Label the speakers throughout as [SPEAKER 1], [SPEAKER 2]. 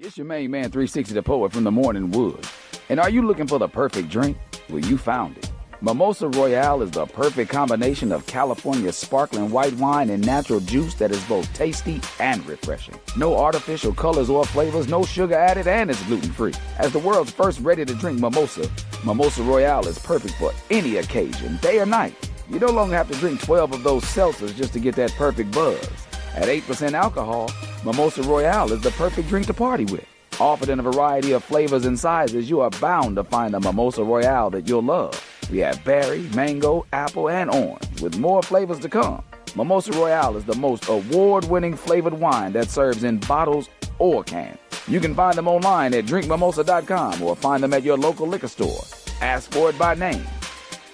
[SPEAKER 1] It's your main man, 360 the Poet from the Morning Wood. And are you looking for the perfect drink? Well, you found it. Mimosa Royale is the perfect combination of California sparkling white wine and natural juice that is both tasty and refreshing. No artificial colors or flavors, no sugar added, and it's gluten-free. As the world's first ready-to-drink mimosa, Mimosa Royale is perfect for any occasion, day or night. You no longer have to drink 12 of those seltzers just to get that perfect buzz. At 8% alcohol, Mimosa Royale is the perfect drink to party with. Offered in a variety of flavors and sizes, you are bound to find a Mimosa Royale that you'll love. We have berry, mango, apple, and orange, with more flavors to come. Mimosa Royale is the most award-winning flavored wine that serves in bottles or cans. You can find them online at drinkmimosa.com or find them at your local liquor store. Ask for it by name.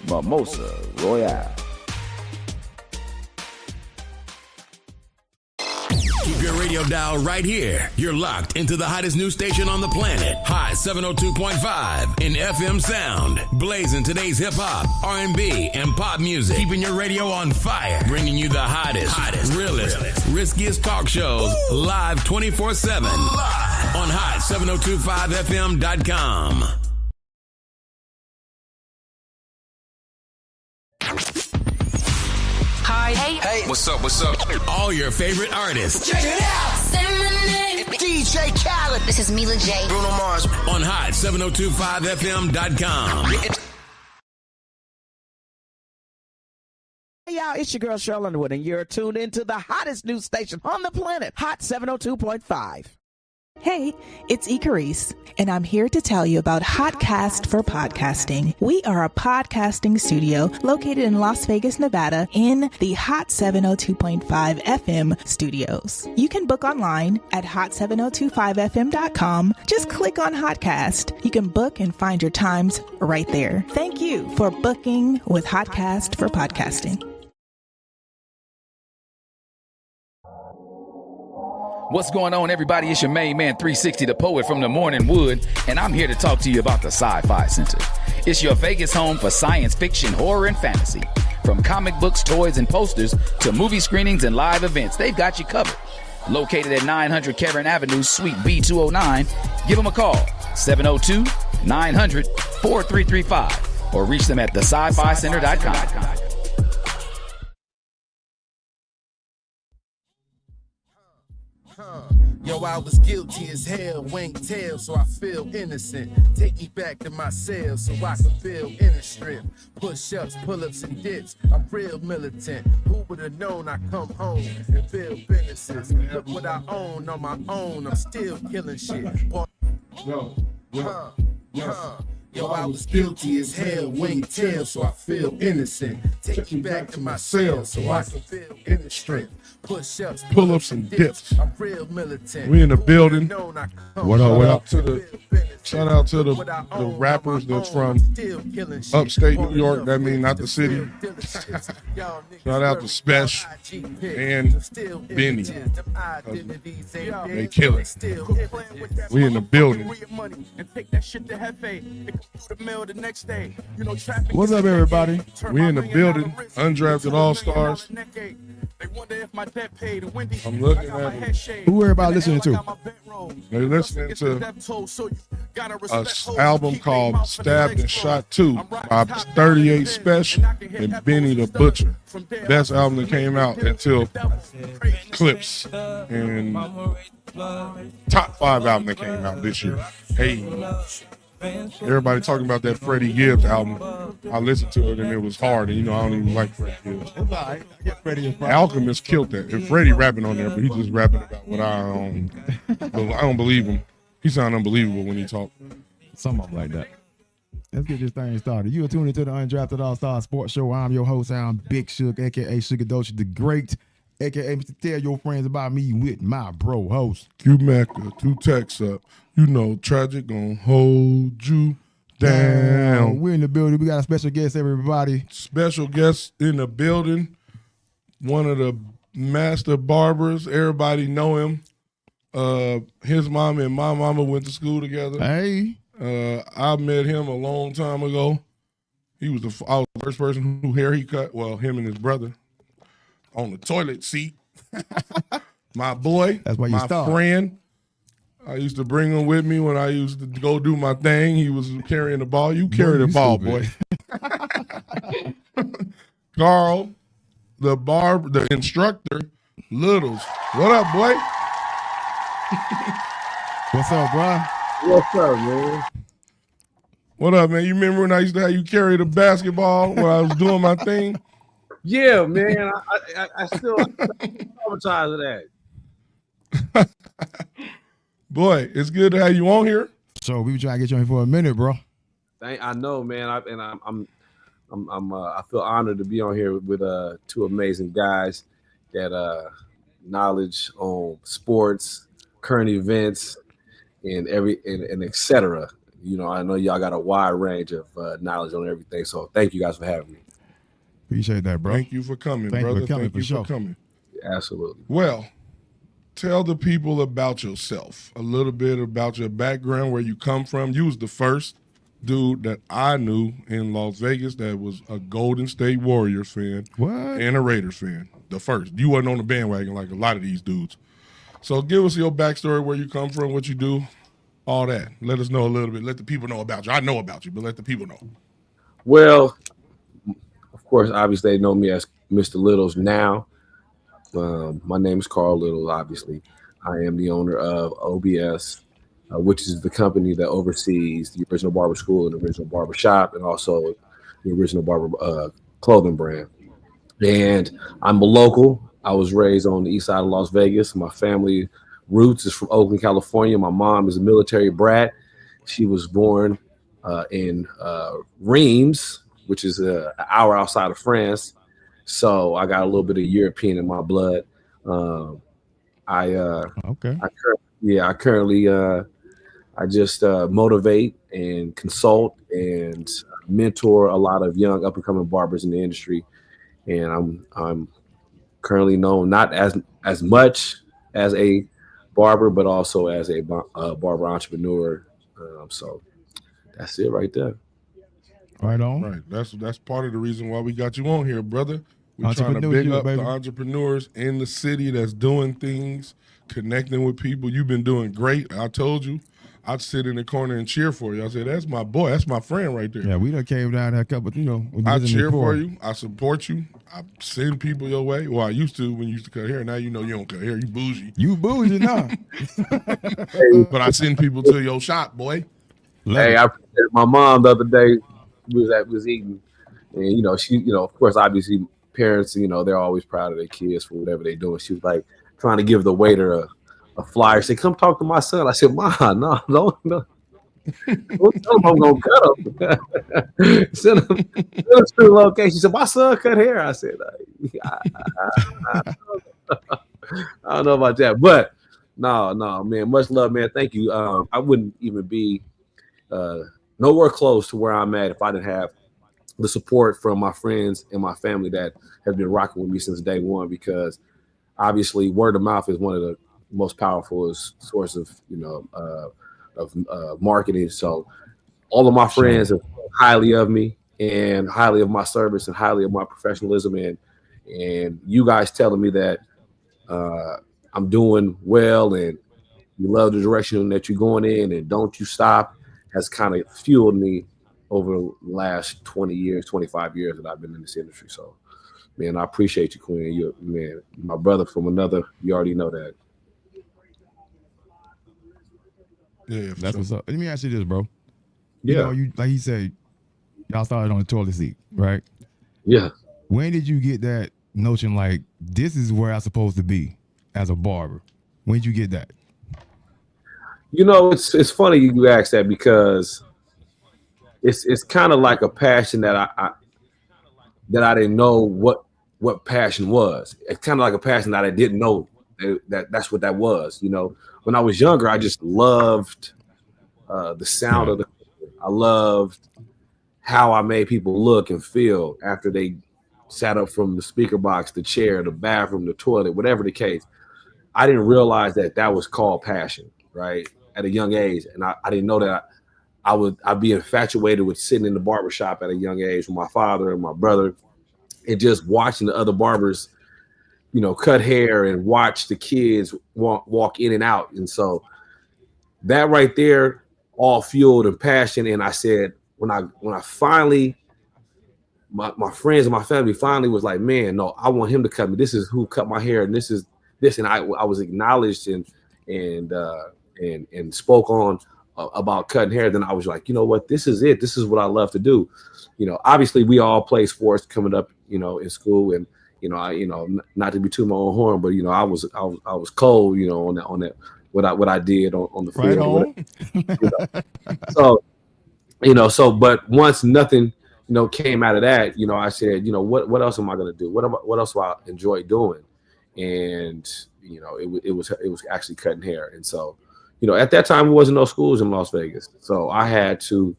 [SPEAKER 1] Mimosa Royale.
[SPEAKER 2] Keep your radio dial right here. You're locked into the hottest news station on the planet. Hot 702.5 in FM sound. Blazing today's hip-hop, R&B, and pop music. Keeping your radio on fire. Bringing you the hottest, realest, riskiest talk shows live 24/7 on hot7025fm.com.
[SPEAKER 3] Hi. Hey.
[SPEAKER 2] What's up? All your favorite artists.
[SPEAKER 3] Check it out. Say my name. DJ Khaled. This is Mila J.
[SPEAKER 2] Bruno Mars. On hot7025fm.com.
[SPEAKER 4] Hey y'all, it's your girl Cheryl Underwood, and you're tuned into the hottest news station on the planet, Hot 702.5.
[SPEAKER 5] Hey, it's Icarice, and I'm here to tell you about Hotcast for Podcasting. We are a podcasting studio located in Las Vegas, Nevada, in the Hot 702.5 FM studios. You can book online at hot7025fm.com. Just click on Hotcast. You can book and find your times right there. Thank you for booking with Hotcast for Podcasting.
[SPEAKER 1] What's going on, everybody? It's your main man, 360 the Poet from the Morning Wood, and I'm here to talk to you about the Sci-Fi Center. It's your Vegas home for science fiction, horror, and fantasy. From comic books, toys, and posters to movie screenings and live events, they've got you covered. Located at 900 Cameron Avenue, Suite B209, give them a call, 702-900-4335, or reach them at thescificenter.com.
[SPEAKER 6] Yo, I was guilty as hell, wink tail, so I feel innocent. Take me back to my cell so I can feel inner strength. Push-ups, pull-ups, and dips, I'm real militant. Who would have known I come home and build businesses? Look what I own on my own, I'm still killing shit. Yo, I was guilty as hell, wink tail, so I feel innocent. Take me back to my cell so I can feel inner strength. Push-ups,
[SPEAKER 7] pull-ups, and dips.
[SPEAKER 6] I'm real militant.
[SPEAKER 7] We in the building. What up? Shout out to the rappers that's from upstate New York. That means not the city. Shout out to Spesh and Benny. They kill it. We in the building. What's up, everybody? We in the building. Undrafted All-Stars. I'm looking at it.
[SPEAKER 8] Who everybody listening to?
[SPEAKER 7] They're listening to an album called Stabbed and Shot 2 by 38 Special and Benny the Butcher. Best album that came out until Clips, and top 5 album that came out this year. Hey. Everybody talking about that Freddie Gibbs album. I listened to it and it was hard, and you know I don't even like Freddie Gibbs. Alchemist killed that. And Freddie rapping on there, but he's just rapping about what I don't believe him. He sound unbelievable when he talk.
[SPEAKER 8] Something like that. Let's get this thing started. You are tuning into the Undrafted All-Stars Sports Show. I'm your host, I'm Big Shook, a.k.a. Sugar Doshi the Great, a.k.a. Mr. Tell Your Friends About Me with my bro host.
[SPEAKER 7] Q-Mecca, 2 texts up. You know, Tragic gonna hold you down.
[SPEAKER 8] We're in the building. We got a special guest, everybody.
[SPEAKER 7] Special guest in the building. One of the master barbers. Everybody know him. His mom and my mama went to school together.
[SPEAKER 8] Hey.
[SPEAKER 7] I met him a long time ago. I was the first person who hair he cut. Well, him and his brother on the toilet seat. My boy,
[SPEAKER 8] that's why you
[SPEAKER 7] my
[SPEAKER 8] start.
[SPEAKER 7] Friend. I used to bring him with me when I used to go do my thing. He was carrying the ball. You carry the ball, boy. Carl, the instructor, Littles. What up, boy?
[SPEAKER 8] What's up, bro?
[SPEAKER 9] What's up, man?
[SPEAKER 7] What up, man? You remember when I used to have you carry the basketball when I was doing my thing?
[SPEAKER 9] Yeah, man. I still traumatized of that.
[SPEAKER 7] Boy, it's good to have you on here.
[SPEAKER 8] So we were trying to get you on here for a minute, bro.
[SPEAKER 9] I know, man. I feel honored to be on here with two amazing guys that knowledge on sports, current events, and etc. You know, I know y'all got a wide range of knowledge on everything. So thank you guys for having me.
[SPEAKER 8] Appreciate that, bro.
[SPEAKER 7] Thank you for coming, brother. Thank you for coming.
[SPEAKER 9] Absolutely.
[SPEAKER 7] Well, tell the people about yourself, a little bit about your background, where you come from. You was the first dude that I knew in Las Vegas that was a Golden State Warriors fan and a Raiders fan. The first. You wasn't on the bandwagon like a lot of these dudes. So give us your backstory, where you come from, what you do, all that. Let us know a little bit. Let the people know about you. I know about you, but let the people know.
[SPEAKER 9] Well, of course, obviously they know me as Mr. Littles now. My name is Carl Little, obviously. I am the owner of OBS, which is the company that oversees the Original Barber School and the Original Barber Shop, and also the Original Barber clothing brand. And I'm a local. I was raised on the east side of Las Vegas. My family roots is from Oakland, California. My mom is a military brat. She was born in Reims, which is an hour outside of France. So I got a little bit of European in my blood. I just motivate and consult and mentor a lot of young up and coming barbers in the industry. And I'm currently known not as much as a barber, but also as a barber entrepreneur. So that's it right there.
[SPEAKER 8] Right on.
[SPEAKER 7] Right. That's part of the reason why we got you on here, brother. We're trying to big up the entrepreneurs in the city that's doing things, connecting with people. You've been doing great. I told you, I'd sit in the corner and cheer for you. I said, that's my boy. That's my friend right there.
[SPEAKER 8] Yeah, we done came down there a couple,
[SPEAKER 7] I cheer for you. I support you. I send people your way. Well, I used to when you used to cut hair. Now you know you don't cut hair. You bougie.
[SPEAKER 8] You bougie now.
[SPEAKER 7] But I send people to your shop, boy.
[SPEAKER 9] Hey, my mom the other day was eating, and she, of course, obviously parents, they're always proud of their kids for whatever they're doing. She was like trying to give the waiter a flyer. Say, come talk to my son. I said, Ma, no. Don't tell him I'm gonna cut him. Send him to the location. She said, my son cut hair. I said, I don't know about that, but no, man. Much love, man. Thank you. I wouldn't even be nowhere close to where I'm at if I didn't have the support from my friends and my family that have been rocking with me since day one, because obviously word of mouth is one of the most powerful source of marketing. So all of my friends have highly of me and highly of my service and highly of my professionalism, and you guys telling me that I'm doing well and you love the direction that you're going in and don't you stop has kind of fueled me over the last 20 years, 25 years that I've been in this industry. So, man, I appreciate you, Queen. You're, man, my brother from another. You already know that.
[SPEAKER 7] Yeah,
[SPEAKER 8] that's what's up. Let me ask you this, bro.
[SPEAKER 9] Yeah.
[SPEAKER 8] You like he said, y'all started on the toilet seat, right?
[SPEAKER 9] Yeah.
[SPEAKER 8] When did you get that notion like this is where I'm supposed to be as a barber? When did you get that?
[SPEAKER 9] It's funny you ask that, because it's kind of like a passion that I didn't know what passion was. It's kind of like a passion that I didn't know that's what that was. When I was younger, I just loved the sound of the. I loved how I made people look and feel after they sat up from the speaker box, the chair, the bathroom, the toilet, whatever the case. I didn't realize that was called passion, right? At a young age. And I didn't know that I'd be infatuated with sitting in the barbershop at a young age with my father and my brother and just watching the other barbers, cut hair and watch the kids walk in and out. And so that right there all fueled and passion. And I said, when I finally, my friends and my family finally was like, man, no, I want him to cut me. This is who cut my hair, and this is this. And I was acknowledged and spoke on about cutting hair. Then I was like, you know what, this is it. This is what I love to do. Obviously we all play sports coming up, in school, and not to be too my own horn, but I was cold, on that what I did on the field. Right. So but once nothing came out of that, I said, what else am I going to do? What else do I enjoy doing? And, it was actually cutting hair. And so, at that time, there wasn't no schools in Las Vegas. So I had to,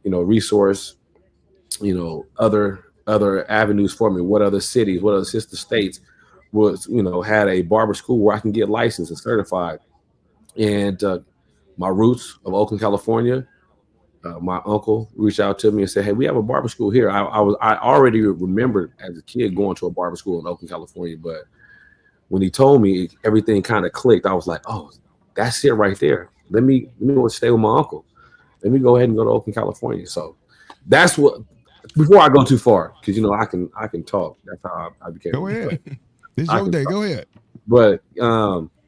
[SPEAKER 9] resource, other avenues for me. What other cities, what other sister states was, had a barber school where I can get licensed and certified. And my roots of Oakland, California, my uncle reached out to me and said, hey, we have a barber school here. I already remembered as a kid going to a barber school in Oakland, California. But when he told me, everything kind of clicked. I was like, oh, that's it right there. Let me go stay with my uncle. Let me go ahead and go to Oakland, California. So that's what, before I go too far, because, I can talk. That's how I became.
[SPEAKER 8] Go ahead. This is your day. Go ahead.
[SPEAKER 9] But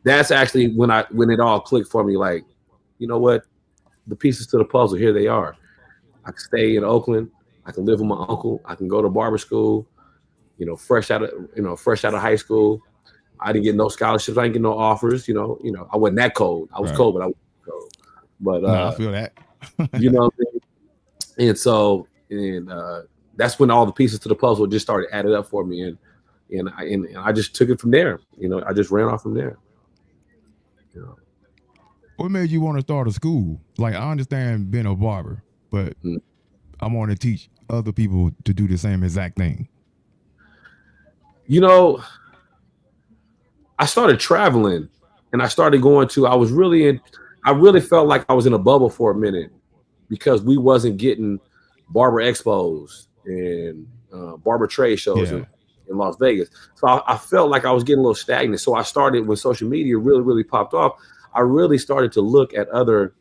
[SPEAKER 9] that's actually when it all clicked for me. Like, you know what? The pieces to the puzzle, here they are. I can stay in Oakland. I can live with my uncle. I can go to barber school, fresh out of high school. I didn't get no scholarships. I didn't get no offers. I wasn't that cold. I was cold, but I wasn't cold. But
[SPEAKER 8] I feel that.
[SPEAKER 9] You know what I mean? And so, that's when all the pieces to the puzzle just started added up for me, and I just took it from there. I just ran off from there.
[SPEAKER 8] What made you want to start a school? Like, I understand being a barber, but I want to teach other people to do the same exact thing.
[SPEAKER 9] I started traveling, and I started going to, I really felt like I was in a bubble for a minute, because we wasn't getting barber expos and barber trade shows in Las Vegas. So I felt like I was getting a little stagnant. So I started, when social media really, really popped off, I really started to look at other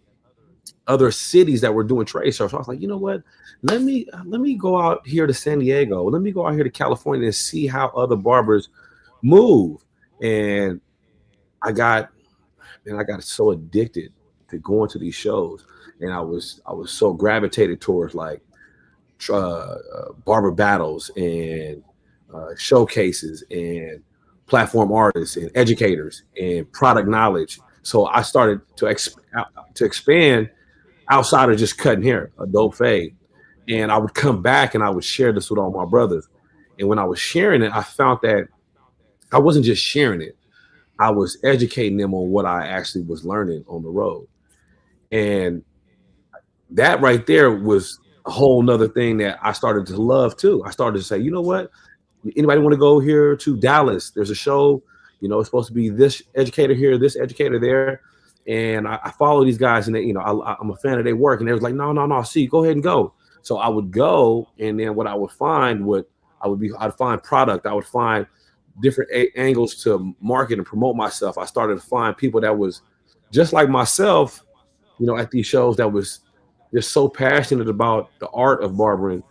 [SPEAKER 9] cities that were doing trade shows. So I was like, you know what? Let me go out here to San Diego. Let me go out here to California and see how other barbers move. And I got so addicted to going to these shows, and I was so gravitated towards like barber battles and showcases and platform artists and educators and product knowledge. So I started to expand outside of just cutting hair, a dope fade. And I would come back and I would share this with all my brothers. And when I was sharing it, I found that I wasn't just sharing it. I was educating them on what I actually was learning on the road. And that right there was a whole nother thing that I started to love too. I started to say, you know what? Anybody want to go here to Dallas? There's a show, it's supposed to be this educator here, this educator there. And I follow these guys, and I'm a fan of their work. And they was like, no, see, go ahead and go. So I would go, and then what I would find I'd find product. I would find different angles to market and promote myself. I started to find people that was just like myself, at these shows, that was just so passionate about the art of barbering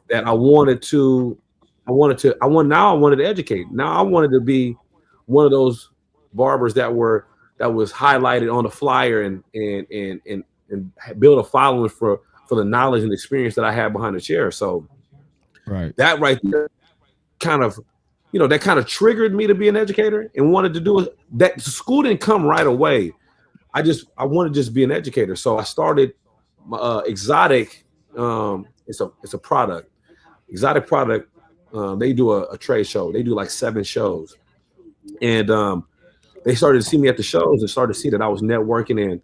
[SPEAKER 9] that I wanted to educate. Now I wanted to be one of those barbers that was highlighted on the flyer and build a following for the knowledge and experience that I had behind the chair. So that right there kind of triggered me to be an educator and wanted to do it. That school didn't come right away. I wanted to just be an educator. So I started Exotic. It's a product. Exotic product. They do a trade show. They do like 7 shows. And they started to see me at the shows and started to see that I was networking, and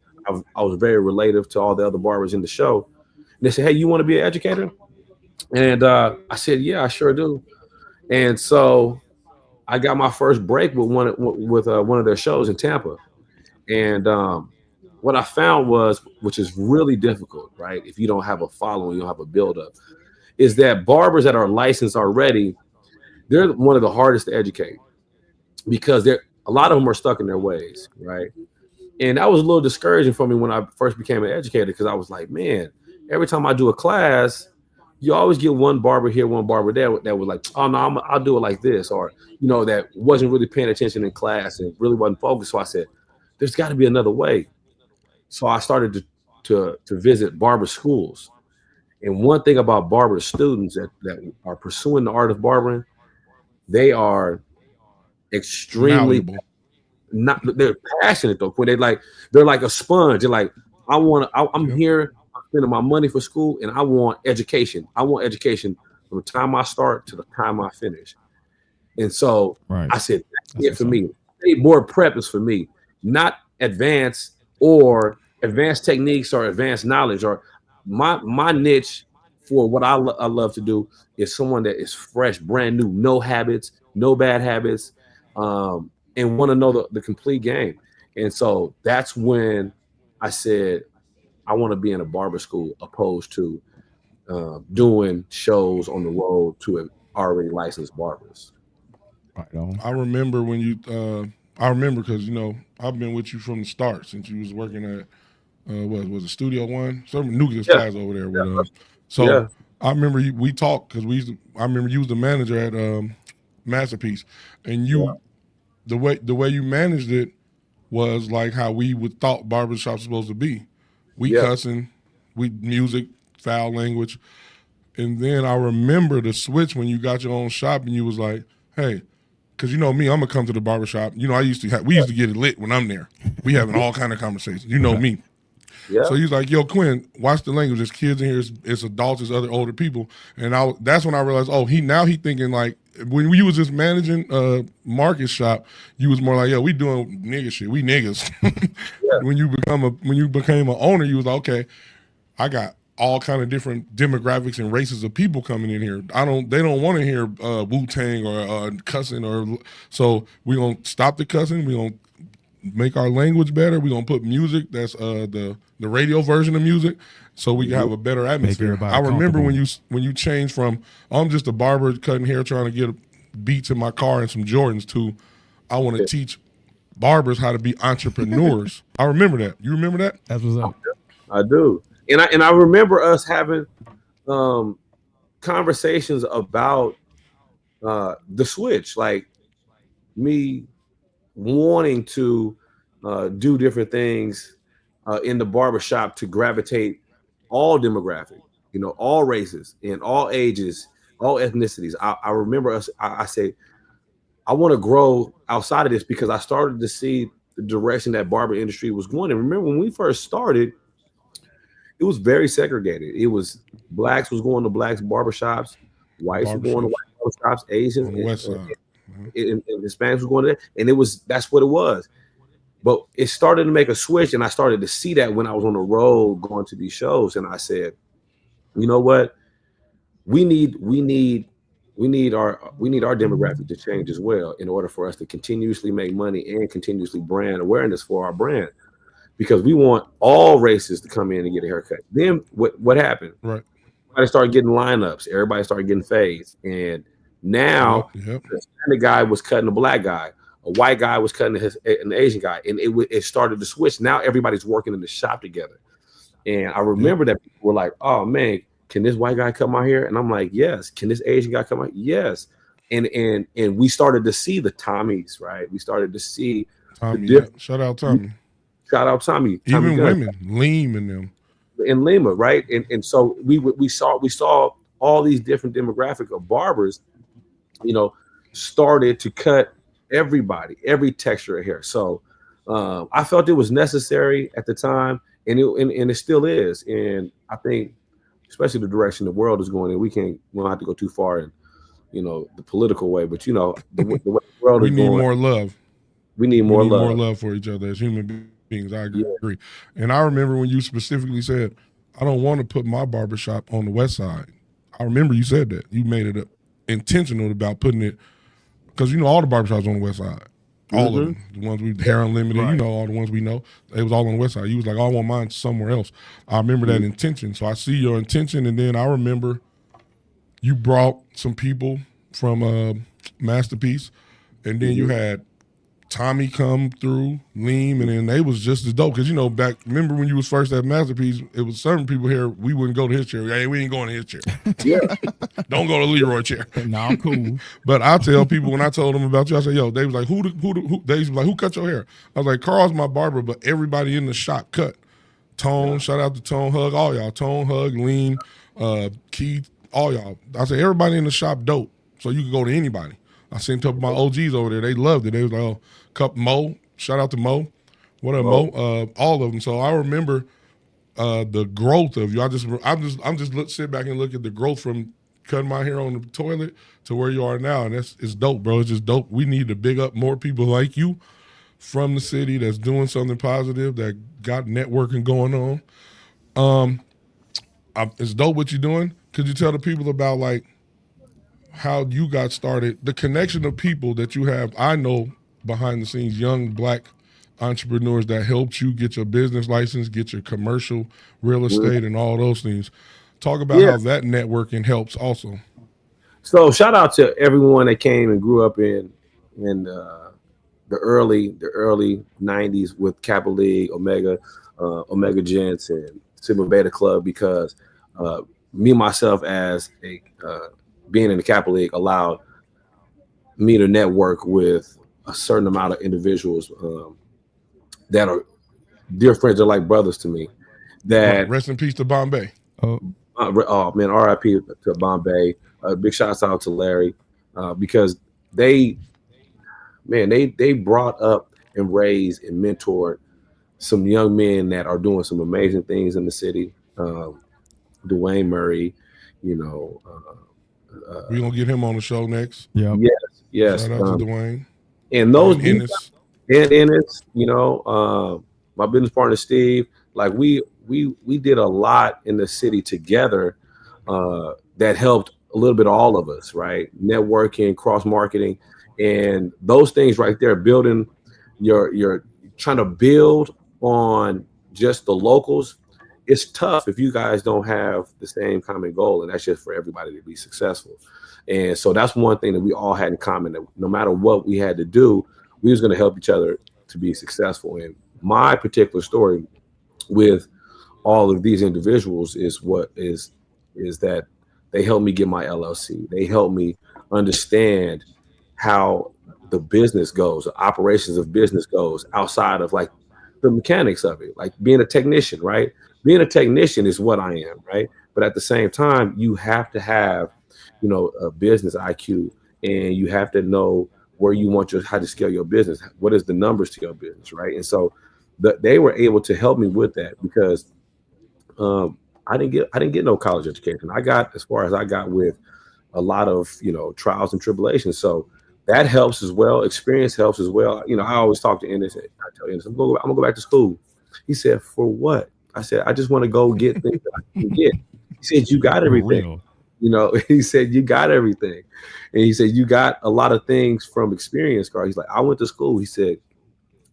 [SPEAKER 9] I was very relative to all the other barbers in the show. And they said, hey, you want to be an educator? And I said, yeah, I sure do. And so I got my first break with one of their shows in Tampa. And what I found was, which is really difficult, right? If you don't have a following, you don't have a buildup, is that barbers that are licensed already, they're one of the hardest to educate, because a lot of them are stuck in their ways, right? And that was a little discouraging for me when I first became an educator, because I was like, man, every time I do a class, you always get one barber here, one barber there that was like, oh, no, I'll do it like this. Or, that wasn't really paying attention in class and really wasn't focused. So I said, there's got to be another way. So I started to visit barber schools. And one thing about barber students that are pursuing the art of barbering, they are extremely they're passionate though. When they're like a sponge. They're like, I'm here, I'm spending my money for school, and I want education. I want education from the time I start to the time I finish. And so I said, that's it for me. More prep is for me, not advanced techniques or advanced knowledge. Or my niche for what I love to do is someone that is fresh, brand new, no habits, no bad habits, and want to know the complete game. And so that's when I said, I want to be in a barber school opposed to doing shows on the road to already licensed barbers.
[SPEAKER 8] Right on.
[SPEAKER 7] I remember when you, because, I've been with you from the start since you was working at, was it Studio One? Some nucleus guys over there. With, I remember we talked because I remember you was the manager at Masterpiece, and the way you managed it was like how we would thought barbershops supposed to be. We cussing, we music, foul language. And then I remember the switch when you got your own shop and you was like, hey, because me, I'm gonna come to the barbershop. We used to get it lit when I'm there. We having all kind of conversations. Me. Yeah. So he's like, yo, Quinn, watch the language. There's kids in here, it's adults, it's other older people. And that's when I realized, he thinking like, when you was just managing Marcus shop, you was more like, yo, we doing nigga shit. We niggas. When you became an owner, you was like, okay, I got all kind of different demographics and races of people coming in here. They don't want to hear Wu-Tang or cussing, so we gonna stop the cussing. We gonna make our language better. We gonna put music that's the radio version of music, so we can have a better atmosphere. I remember when you changed from I'm just a barber cutting hair trying to get beats in my car and some Jordans to I want to teach barbers how to be entrepreneurs. I remember that. You remember that?
[SPEAKER 8] That's what's up.
[SPEAKER 9] I do. And I remember us having conversations about the switch, like me wanting to do different things in the barbershop to gravitate all demographic, all races and all ages, all ethnicities. I remember us, I say, I want to grow outside of this because I started to see the direction that barber industry was going. And remember when we first started, it was very segregated. It was blacks was going to blacks barbershops, whites were going to white barbershops, Asians
[SPEAKER 7] on the west side.
[SPEAKER 9] And Hispanics was going to that. And that's what it was. But it started to make a switch, and I started to see that when I was on the road going to these shows. And I said, you know what? We need our demographic to change as well in order for us to continuously make money and continuously brand awareness for our brand. Because we want all races to come in and get a haircut. Then what happened?
[SPEAKER 7] Right.
[SPEAKER 9] Everybody started getting lineups. Everybody started getting fades. And now the Hispanic guy was cutting a black guy. A white guy was cutting an Asian guy. And it started to switch. Now everybody's working in the shop together. And I remember that people were like, oh, man, can this white guy come out here? And I'm like, yes. Can this Asian guy come out? Yes. And we started to see the Tommies, right? We started to see
[SPEAKER 7] Tommy. Shout out Tommy.
[SPEAKER 9] Shout out Tommy.
[SPEAKER 7] Even women, Leem and them.
[SPEAKER 9] In Lima, right? And so we saw all these different demographic of barbers, started to cut everybody, every texture of hair. So I felt it was necessary at the time, and it still is. And I think, especially the direction the world is going in, we don't have to go too far in, the political way, but the way the world is going.
[SPEAKER 7] We need more love.
[SPEAKER 9] We need more love.
[SPEAKER 7] More love for each other as human beings. I agree. Yeah. And I remember when you specifically said, I don't want to put my barbershop on the west side. I remember you said that. You made it intentional about putting it, because all the barbershops on the west side. All of them. The ones we Hair Unlimited, all the ones we know. It was all on the west side. You was like, I want mine somewhere else. I remember that intention. So I see your intention, and then I remember you brought some people from Masterpiece, and then you had Tommy come through, Leem, and then they was just as dope. Because, you know, remember when you was first at Masterpiece, it was certain people here, we wouldn't go to his chair. Hey, we ain't going to his chair.
[SPEAKER 9] Yeah.
[SPEAKER 7] Don't go to Leroy chair.
[SPEAKER 8] No, I'm cool.
[SPEAKER 7] But I tell people when I told them about you, I said, yo, they was like, who they was like, who cut your hair? I was like, Carl's my barber, but everybody in the shop cut. Tone, shout out to Tone, Hug, all y'all. Tone, Hug, Lean, Keith, all y'all. I said, everybody in the shop dope. So you can go to anybody. I seen a couple of my OGs over there. They loved it. They was like, oh, Mo, shout out to Mo. What up, Mo? All of them. So I remember the growth of you. I'm just sit back and look at the growth from cutting my hair on the toilet to where you are now, and it's dope, bro. It's just dope. We need to big up more people like you from the city that's doing something positive, that got networking going on. It's dope what you're doing. Could you tell the people about like how you got started, the connection of people that you have? I know behind the scenes, young black entrepreneurs that helped you get your business license, get your commercial real estate, and all those things. Talk about how that networking helps also.
[SPEAKER 9] So shout out to everyone that came and grew up in the early 90s with Kappa League, Omega Gents, and Sigma Beta Club, because me myself as a being in the Kappa League allowed me to network with a certain amount of individuals that are dear friends. They're like brothers to me. That
[SPEAKER 7] rest in peace to Bombay.
[SPEAKER 9] Oh man, R.I.P. to Bombay. Big shouts out to Larry, because they brought up and raised and mentored some young men that are doing some amazing things in the city. Dwayne Murray, you know.
[SPEAKER 7] We're gonna get him on the show next.
[SPEAKER 8] Yeah.
[SPEAKER 9] Yes.
[SPEAKER 7] Shout out to Dwayne.
[SPEAKER 9] And those
[SPEAKER 7] Ennis.
[SPEAKER 9] Ennis, you know, my business partner Steve, like we did a lot in the city together that helped a little bit all of us, right? Networking, cross marketing, and those things right there, building you're trying to build on just the locals. It's tough if you guys don't have the same common goal, and that's just for everybody to be successful. And so that's one thing that we all had in common, that no matter what we had to do, we was going to help each other to be successful. And my particular story with all of these individuals is that they helped me get my LLC. They helped me understand how the business goes, the operations of business goes outside of like the mechanics of it, like being a technician, right? Being a technician is what I am, right? But at the same time, you have to have, you know, a business IQ, and you have to know where you want how to scale your business. What is the numbers to your business, right? And so they were able to help me with that, because I didn't get no college education. I got as far as I got with a lot of, you know, trials and tribulations. So that helps as well. Experience helps as well. You know, I always talk to Ennis. I tell Ennis, I'm gonna go back to school. He said, for what? I said, I just want to go get things that I can get. He said, you got everything. You know, he said, you got everything. And he said, you got a lot of things from experience, Carl. He's like, I went to school, he said.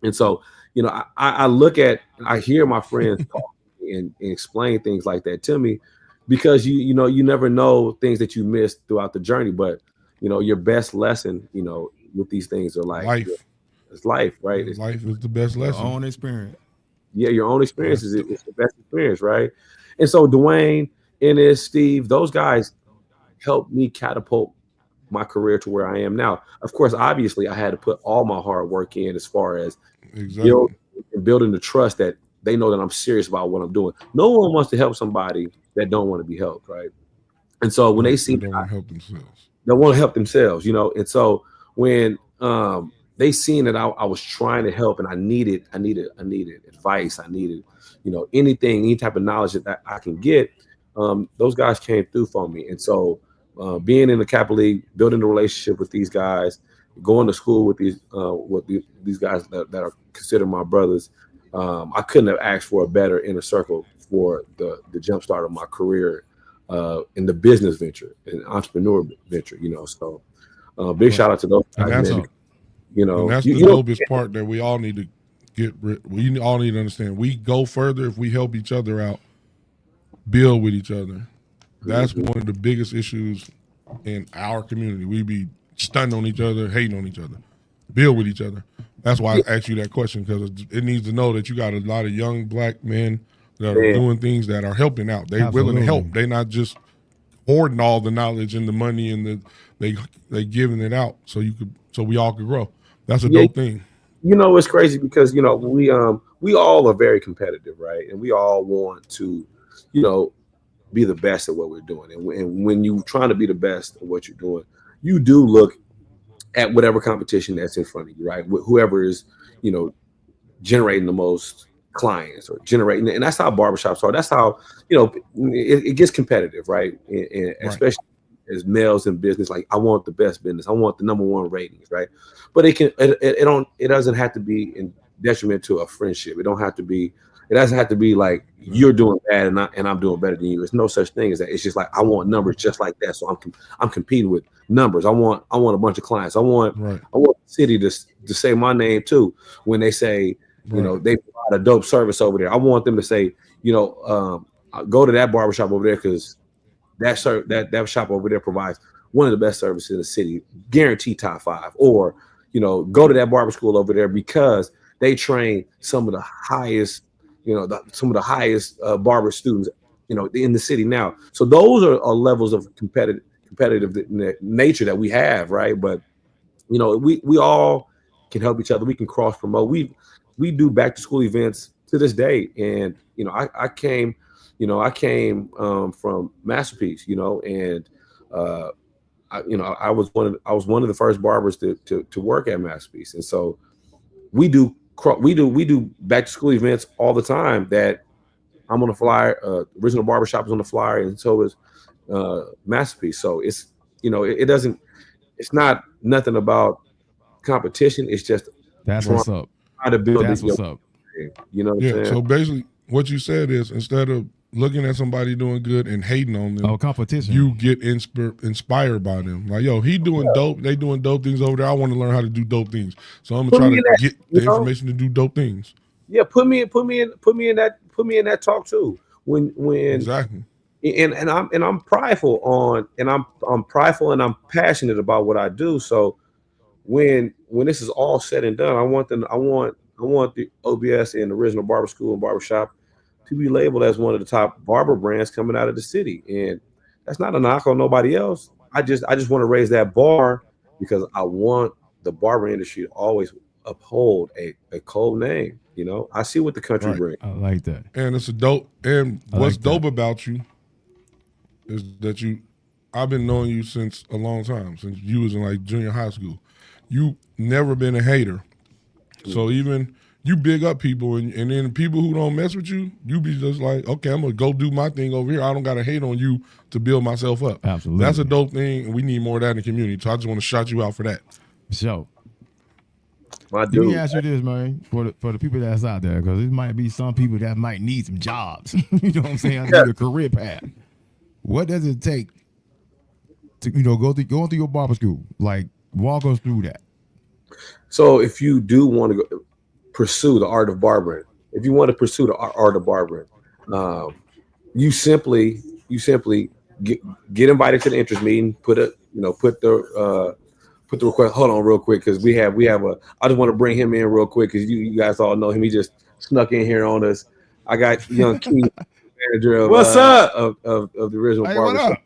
[SPEAKER 9] And so, you know, I hear my friends talk and explain things like that to me, because you know, you never know things that you missed throughout the journey. But, you know, your best lesson, you know, with these things are like
[SPEAKER 7] life.
[SPEAKER 9] It's life, right?
[SPEAKER 7] Life is the best lesson.
[SPEAKER 8] Your own experience.
[SPEAKER 9] Yeah, your own experience is the best experience, right? And so Dwayne, Ennis, Steve, those guys helped me catapult my career to where I am now. Of course, obviously, I had to put all my hard work in as far as building the trust that they know that I'm serious about what I'm doing. No one wants to help somebody that don't want to be helped, right? And so when they see
[SPEAKER 7] they want to help themselves,
[SPEAKER 9] they want to help themselves, you know. And so when they seen that I was trying to help, and I needed advice, I needed, you know, any type of knowledge that I can get, those guys came through for me. And so being in the Kappa League, building a relationship with these guys, going to school with these guys that are considered my brothers, I couldn't have asked for a better inner circle for the jump start of my career in the business venture and entrepreneur venture, you know. So big shout out to those guys, man. You know,
[SPEAKER 7] and that's the dopest part that we all need to get. We all need to understand. We go further if we help each other out, build with each other. That's one of the biggest issues in our community. We be stunting on each other, hating on each other. Build with each other. That's why I asked you that question, because it needs to know that you got a lot of young black men that are doing things that are helping out. They're willing to help. They're not just hoarding all the knowledge and the money and they giving it out so we all could grow. That's a dope thing.
[SPEAKER 9] You know, it's crazy because, you know, we all are very competitive, right? And we all want to, you know, be the best at what we're doing. And when you're trying to be the best at what you're doing, you do look at whatever competition that's in front of you, right? Whoever is, you know, generating the most clients or generating, and that's how barbershops are. That's how, you know, it gets competitive, right? And especially as males in business, like, I want the best business. I want the #1 ratings, right? But it doesn't have to be in detriment to a friendship. It doesn't have to be like you're doing bad and I'm doing better than you. There's no such thing as that. It's just like, I want numbers just like that. So I'm competing with numbers. I want a bunch of clients. I want the city to say my name too when they say, you know, they provide a dope service over there. I want them to say, you know, go to that barbershop over there because that shop over there provides one of the best services in the city, guaranteed top 5. Or, you know, go to that barber school over there because they train some of the highest, you know, some of the highest barber students, you know, in the city now. So those are levels of competitive nature that we have, right? But, you know, we all can help each other. We can cross promote. We do back to school events to this day. And, you know, I came from Masterpiece, you know, and I was one of the first barbers to work at Masterpiece. And so we do back to school events all the time that I'm on the flyer. Original Barbershop is on the flyer, and so is Masterpiece. So it's, you know, it's not nothing about competition. It's just
[SPEAKER 8] that's what's up.
[SPEAKER 9] To build
[SPEAKER 8] that's what's up.
[SPEAKER 9] You know what I'm saying?
[SPEAKER 7] So basically what you said is, instead of looking at somebody doing good and hating on them,
[SPEAKER 8] competition,
[SPEAKER 7] you get inspired by them. Like, yo, he doing dope. They doing dope things over there. I want to learn how to do dope things. So I'm gonna try to get the information to do dope things.
[SPEAKER 9] Yeah, put me in that talk too. When
[SPEAKER 7] exactly.
[SPEAKER 9] And I'm prideful I'm prideful and I'm passionate about what I do. So when this is all said and done, I want the OBS and Original Barber School and Barbershop to be labeled as one of the top barber brands coming out of the city. And that's not a knock on nobody else. I just want to raise that bar because I want the barber industry to always uphold a cold name. You know, I see what the country brings.
[SPEAKER 8] I like that.
[SPEAKER 7] And it's a dope. And what's dope about you is that I've been knowing you since a long time, since you was in like junior high school. You never been a hater. So even you big up people, and then people who don't mess with you, you be just like, okay, I'm gonna go do my thing over here. I don't gotta hate on you to build myself up.
[SPEAKER 8] Absolutely.
[SPEAKER 7] That's a dope thing, and we need more of that in the community. So I just want to shout you out for that.
[SPEAKER 8] So
[SPEAKER 9] let
[SPEAKER 8] me ask you this, man, for the people that's out there, because it might be some people that might need some jobs. You know what I'm saying? I need a career path. What does it take to, you know, go through your barber school? Like, walk us through that.
[SPEAKER 9] So if you do want to pursue the art of barbering, if you want to pursue the art of barbering, you simply get invited to the interest meeting. Put the request. Hold on, real quick, because we have I just want to bring him in real quick because you guys all know him. He just snuck in here on us. I got young Keith, manager of
[SPEAKER 10] what's up
[SPEAKER 9] of the Original Barbershop.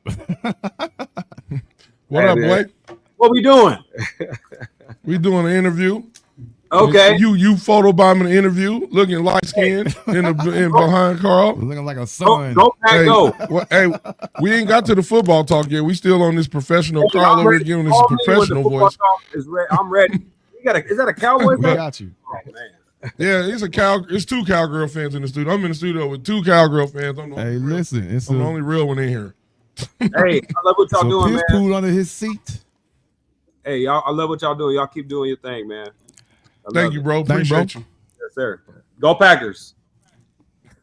[SPEAKER 7] What up, Blake?
[SPEAKER 10] What we doing?
[SPEAKER 7] We doing an interview.
[SPEAKER 10] Okay.
[SPEAKER 7] You photobombing the interview, looking light skinned in behind Carl.
[SPEAKER 8] Looking like a son.
[SPEAKER 10] Don't go.
[SPEAKER 7] Hey, we ain't got to the football talk yet. We still on this professional. Carl over here giving this professional voice.
[SPEAKER 10] I'm ready. Is that a Cowboy?
[SPEAKER 8] We got you.
[SPEAKER 10] Oh, man.
[SPEAKER 7] Yeah, it's two Cowgirl fans in the studio. I'm in the studio with two Cowgirl fans.
[SPEAKER 8] Hey, listen,
[SPEAKER 7] I'm the only real one in here.
[SPEAKER 10] Hey, I love what y'all doing, man.
[SPEAKER 8] Pool under his seat.
[SPEAKER 10] Hey, y'all, I love what y'all doing. Y'all keep doing your thing, man.
[SPEAKER 7] Thank you, bro. Appreciate you.
[SPEAKER 10] Yes, sir. Go Packers.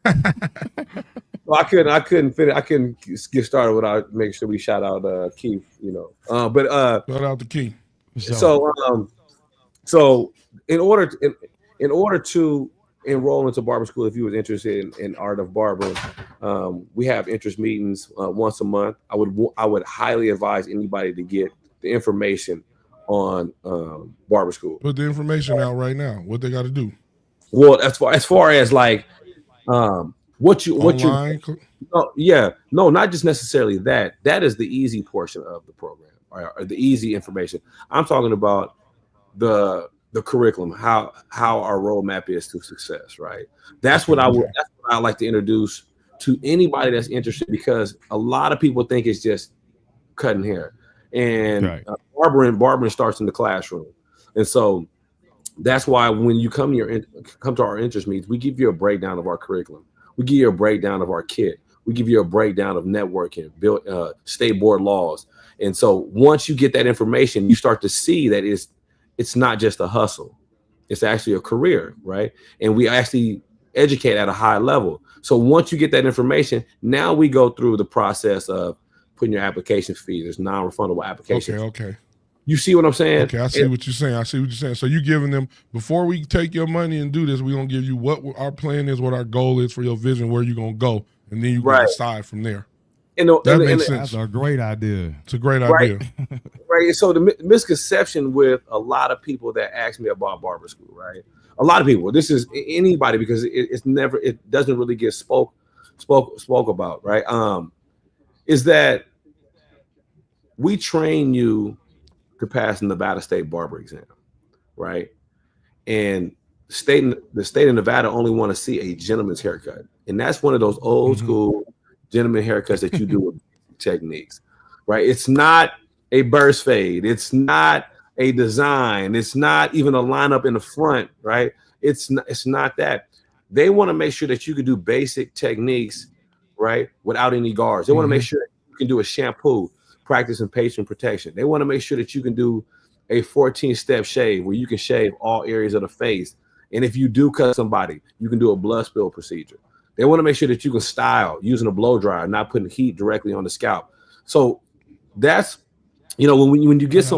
[SPEAKER 9] Well, I couldn't finish. I couldn't get started without making sure we shout out Keith. You know, but
[SPEAKER 7] shout out to Keith.
[SPEAKER 9] So in order to enroll into barber school, if you was interested in art of barbering, we have interest meetings once a month. I would highly advise anybody to get the information on barber school.
[SPEAKER 7] Put the information out right now. What they got to do?
[SPEAKER 9] Well, as far as like what you not just necessarily that. That is the easy portion of the program, or the easy information. I'm talking about the curriculum, how our roadmap is to success, right? That's what I like to introduce to anybody that's interested, because a lot of people think it's just cutting hair, and barbering starts in the classroom. And so that's why when you come to our interest meets, we give you a breakdown of our curriculum. We give you a breakdown of our kit. We give you a breakdown of networking, state board laws. And so once you get that information, you start to see that it's not just a hustle. It's actually a career, right? And we actually educate at a high level. So once you get that information, now we go through the process of putting your application fee. There's non-refundable applications.
[SPEAKER 7] Okay.
[SPEAKER 9] You see what I'm saying?
[SPEAKER 7] Okay, I see what you're saying. So you're giving them, before we take your money and do this, we're going to give you what our plan is, what our goal is for your vision, where you're going to go, and then you can decide from there. That makes sense.
[SPEAKER 8] That's a great idea.
[SPEAKER 7] It's a great idea.
[SPEAKER 9] Right. So the misconception with a lot of people that ask me about barber school, right? A lot of people, this is anybody, because it doesn't really get spoke about, right? Is that we train you to pass the Nevada State Barber exam, right? And the state of Nevada only want to see a gentleman's haircut, and that's one of those old school gentleman haircuts that you do with techniques, right? It's not a burst fade. It's not a design. It's not even a lineup in the front, right? It's not that. They want to make sure that you can do basic techniques, right, without any guards. They want to make sure that you can do a shampoo, practice and patient protection. They want to make sure that you can do a 14-step shave where you can shave all areas of the face. And if you do cut somebody, you can do a blood spill procedure. They want to make sure that you can style using a blow dryer, not putting heat directly on the scalp. So that's, when you get I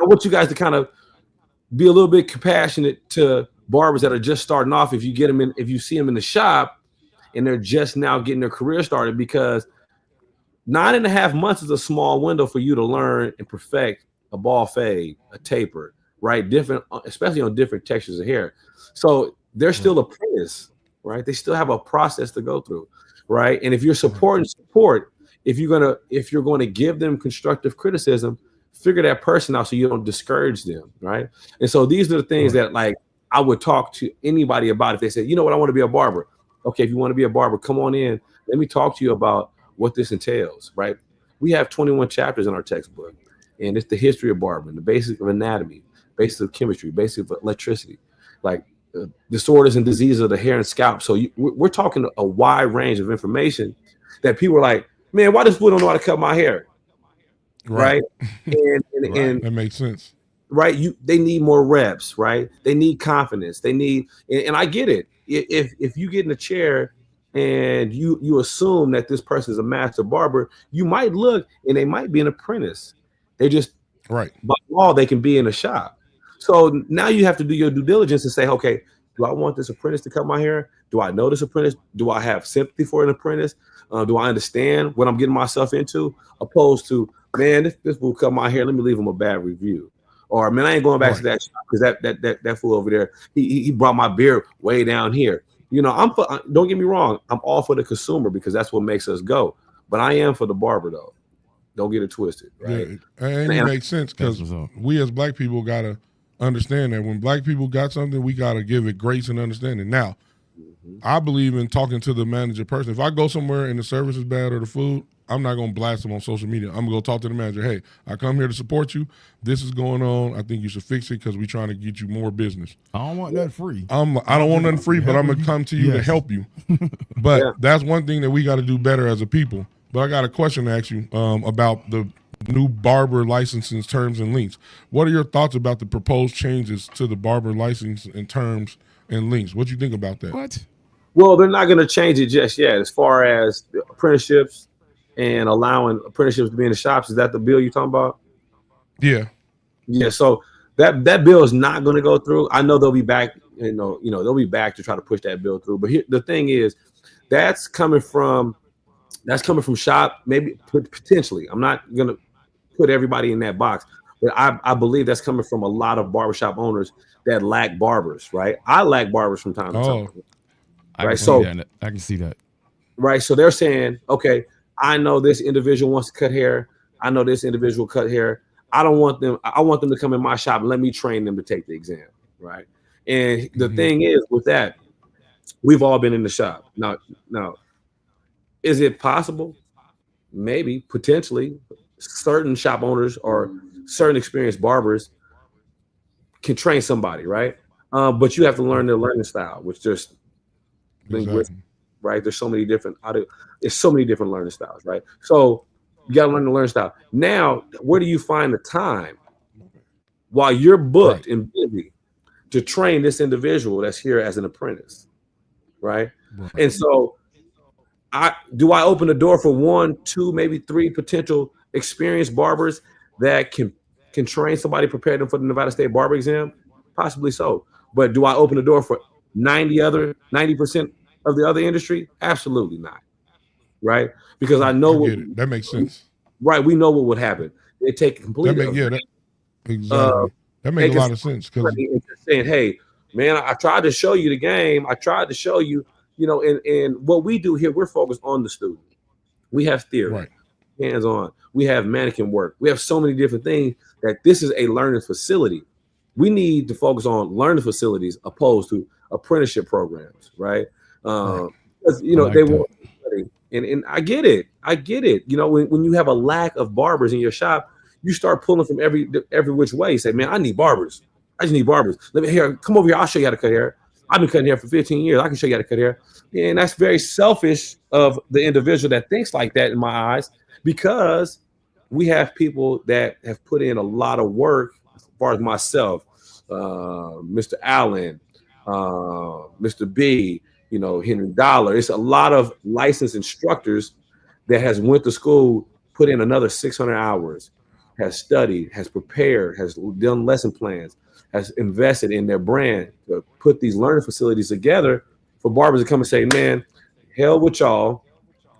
[SPEAKER 9] want you guys to kind of be a little bit compassionate to barbers that are just starting off. If you see them in the shop and they're just now getting their career started, because 9.5 months is a small window for you to learn and perfect a ball fade, a taper, right? Different, especially on different textures of hair. So they're still apprentice, right? They still have a process to go through, right? And if you're support, if you're going to give them constructive criticism, figure that person out so you don't discourage them, right? And so these are the things that, like, I would talk to anybody about if they said, you know what, I want to be a barber. Okay, if you want to be a barber, come on in. Let me talk to you about what this entails, right? We have 21 chapters in our textbook, and it's the history of barbering, the basics of anatomy, basics of chemistry, basics of electricity, like disorders and diseases of the hair and scalp. So we're talking a wide range of information that people are like, man, why does people don't know how to cut my hair? Right. And
[SPEAKER 7] that makes sense.
[SPEAKER 9] Right. They need more reps, right? They need confidence. They need, and I get it. If you get in a chair and you assume that this person is a master barber, you might look and they might be an apprentice. They just, by law, they can be in a shop. So now you have to do your due diligence and say, okay, do I want this apprentice to cut my hair? Do I know this apprentice? Do I have sympathy for an apprentice? Do I understand what I'm getting myself into? Opposed to, man, this will cut my hair. Let me leave him a bad review. Or, man, I ain't going back to that shop because that fool over there, he brought my beard way down here. Don't get me wrong. I'm all for the consumer because that's what makes us go. But I am for the barber, though. Don't get it twisted, right?
[SPEAKER 7] Yeah, and it makes sense because we as black people got to understand that when black people got something, we got to give it grace and understanding. Now, I believe in talking to the manager person. If I go somewhere and the service is bad or the food, I'm not going to blast them on social media. I'm going to go talk to the manager. Hey, I come here to support you. This is going on. I think you should fix it because we're trying to get you more business.
[SPEAKER 8] I don't want nothing free.
[SPEAKER 7] I don't want nothing free, but I'm going to come to you to help you. But that's one thing that we got to do better as a people. But I got a question to ask you about the new barber licensing terms and links. What are your thoughts about the proposed changes to the barber license and terms and links? What do you think about that?
[SPEAKER 8] What?
[SPEAKER 9] Well, they're not going to change it just yet. As far as the apprenticeships and allowing apprenticeships to be in the shops, is that the bill you're talking about?
[SPEAKER 7] Yeah.
[SPEAKER 9] Yeah. So that bill is not going to go through. I know they'll be back. They'll be back to try to push that bill through. But the thing is, that's coming from shop, maybe potentially. I'm not going to put everybody in that box, But I believe that's coming from a lot of barbershop owners that lack barbers, right? I lack barbers from time to time.
[SPEAKER 8] Right. I can see that.
[SPEAKER 9] Right. So they're saying, okay, I know this individual wants to cut hair. I know this individual cut hair. I want them to come in my shop and let me train them to take the exam. Right. And the thing is with that, we've all been in the shop. Now, is it possible? Maybe, potentially, certain shop owners or certain experienced barbers can train somebody, right? But you have to learn their learning style, which there's linguistic, right? There's so many different learning styles, right? So you got to learn the learning style. Now, where do you find the time while you're booked and busy to train this individual that's here as an apprentice, right? And so do I open the door for 1, 2, maybe 3 potential experienced barbers that can train somebody, prepare them for the Nevada State Barber exam? Possibly so. But do I open the door for 90% of the other industry? Absolutely not. Right? Because I know
[SPEAKER 7] that makes sense.
[SPEAKER 9] Right. We know what would happen. They take completely.
[SPEAKER 7] Exactly. That makes a lot of sense. Because
[SPEAKER 9] saying, hey, man, I tried to show you the game. I tried to show you, and what we do here, we're focused on the student. We have theory, hands-on. We have mannequin work. We have so many different things that this is a learning facility. We need to focus on learning facilities opposed to apprenticeship programs, right? Because, they want, and I get it. When you have a lack of barbers in your shop, you start pulling from every which way. You say, man, I need barbers. I just need barbers. Come over here. I'll show you how to cut hair. I've been cutting hair for 15 years. I can show you how to cut hair. And that's very selfish of the individual that thinks like that in my eyes, because we have people that have put in a lot of work, as far as myself, Mr. Allen, Mr. B, Henry Dollar. It's a lot of licensed instructors that has went to school, put in another 600 hours, has studied, has prepared, has done lesson plans, has invested in their brand to put these learning facilities together for barbers to come and say, man, hell with y'all.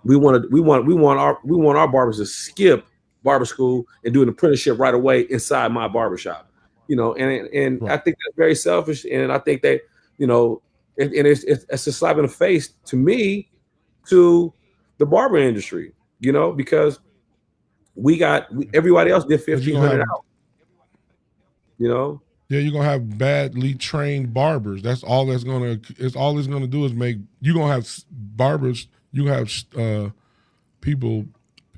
[SPEAKER 9] We want our barbers to skip barber school and do an apprenticeship right away inside my barbershop. And I think that's very selfish. And I think that, and it's a slap in the face to me, to the barber industry, because everybody else did 1,500 out.
[SPEAKER 7] Yeah, you're gonna have badly trained barbers. That's all it's gonna do is make you're gonna have barbers. You have people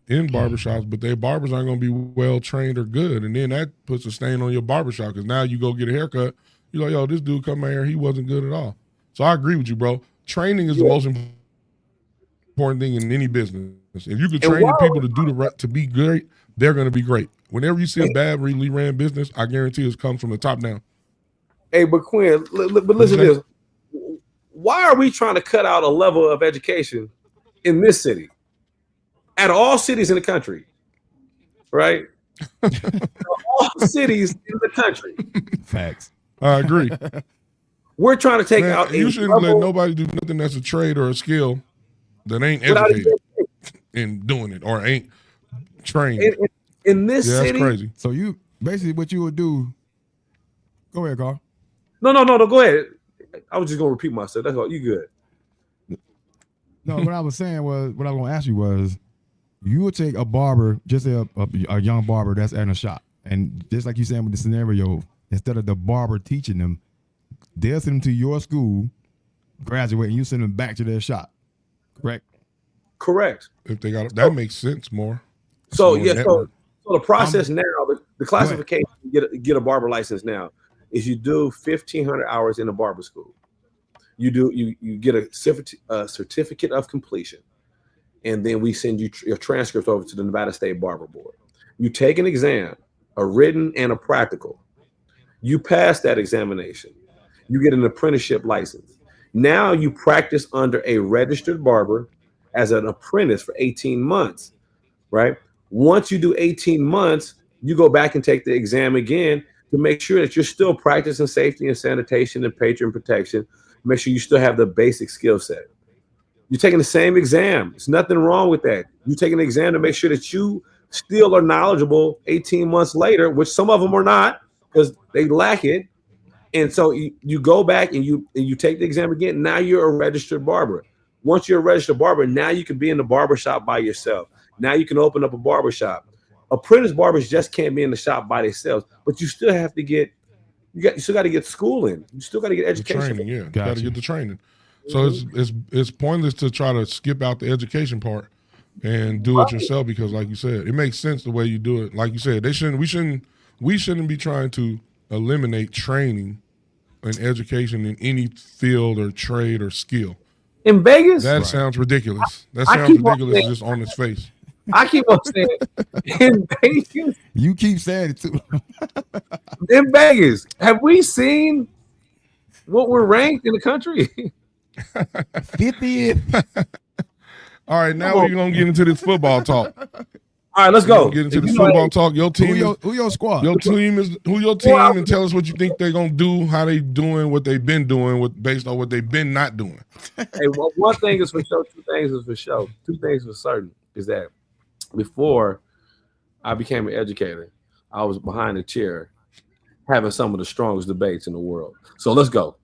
[SPEAKER 7] in barbershops, but their barbers aren't gonna be well trained or good, and then that puts a stain on your barbershop because now you go get a haircut. You're like, yo, this dude come here, he wasn't good at all. So I agree with you, bro. Training is the most important thing in any business. If you can train your people to be great, they're gonna be great. Whenever you see a badly ran business, I guarantee it comes from the top down.
[SPEAKER 9] Hey, but Quinn, but listen to this. Why are we trying to cut out a level of education in this city? At all cities in the country, right? All cities in the country.
[SPEAKER 8] Facts.
[SPEAKER 7] I agree.
[SPEAKER 9] We're trying to take out.
[SPEAKER 7] You shouldn't let nobody do nothing that's a trade or a skill that ain't educated in doing it or ain't trained.
[SPEAKER 9] In this city,
[SPEAKER 7] that's crazy.
[SPEAKER 8] So you basically what you would do. Go ahead, Carl.
[SPEAKER 9] No. Go ahead. I was just gonna repeat myself. That's all. You good?
[SPEAKER 8] No, what I was saying was what I was gonna ask you was, you would take a barber, just a young barber that's at a shop, and just like you saying with the scenario, instead of the barber teaching them, they'll send them to your school, graduate, and you send them back to their shop. Correct.
[SPEAKER 9] Correct.
[SPEAKER 7] If they got that makes sense more.
[SPEAKER 9] So so the process now, the classification to get a barber license now is you do 1,500 hours in a barber school. You get a certificate of completion, and then we send you your transcript over to the Nevada State Barber Board. You take an exam, a written and a practical. You pass that examination. You get an apprenticeship license. Now you practice under a registered barber as an apprentice for 18 months, right? Once you do 18 months, you go back and take the exam again to make sure that you're still practicing safety and sanitation and patron protection. Make sure you still have the basic skill set. You're taking the same exam. There's nothing wrong with that. You take an exam to make sure that you still are knowledgeable 18 months later, which some of them are not because they lack it. And so you go back and you take the exam again. Now you're a registered barber. Once you're a registered barber, now you can be in the barber shop by yourself. Now you can open up a barber shop. Apprentice barbers just can't be in the shop by themselves, but you still have to get you still got to get schooling. You still got to get education.
[SPEAKER 7] Training, yeah. Got to get the training. So it's pointless to try to skip out the education part and do it yourself because, like you said, it makes sense the way you do it. Like you said, we shouldn't be trying to eliminate training and education in any field or trade or skill.
[SPEAKER 9] In Vegas,
[SPEAKER 7] that sounds ridiculous. That sounds ridiculous just on its face.
[SPEAKER 9] I keep on saying in Vegas.
[SPEAKER 8] You keep saying it too.
[SPEAKER 9] In Vegas, have we seen what we're ranked in the country?
[SPEAKER 8] 50th.
[SPEAKER 7] All right, now we're gonna get into this football talk.
[SPEAKER 9] All right, let's go.
[SPEAKER 7] Get into this football talk. Your team,
[SPEAKER 8] who your squad?
[SPEAKER 7] Your team is who your team, and tell us what you think they're gonna do, how they doing, what they've been doing, based on what they've been not doing.
[SPEAKER 9] Hey, well, one thing is for sure. Two things is for sure. Two things for certain is that before I became an educator, I was behind a chair having some of the strongest debates in the world. So let's go.